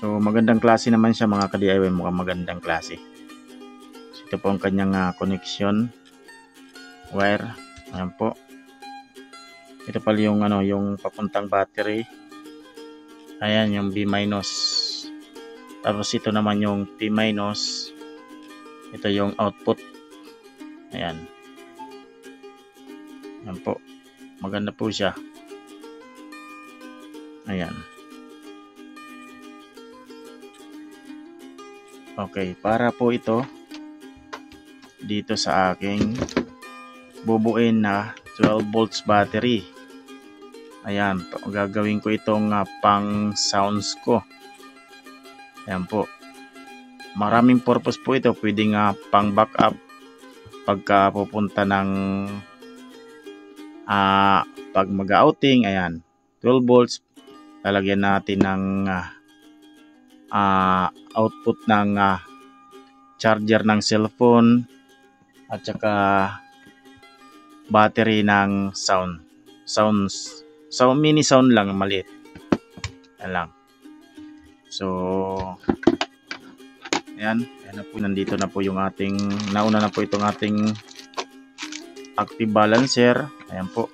So magandang klase naman siya mga ka-DIY, mukhang magandang klase. So, ito po ang kanyang connection wire. Ayan po. Ito pala yung yung papuntang battery. Ayan yung B-. Tapos ito naman yung P-. Ito yung output. Ayan. Ayan po. Maganda po siya. Ayan. Okay, para po ito dito sa aking bubuin na 12 volts battery. Ayan, gagawin ko itong pang sounds ko. Ayan po. Maraming purpose po ito. Pwedeng pang backup pagka pupunta ng pag mag-outing. Ayan, 12 volts. Lalagyan natin ng output ng charger ng cellphone at saka battery ng sounds. So mini sound lang, maliit. Yan lang. So ayan na po, nandito na po yung ating nauna na po itong ating active balancer. Ayan po.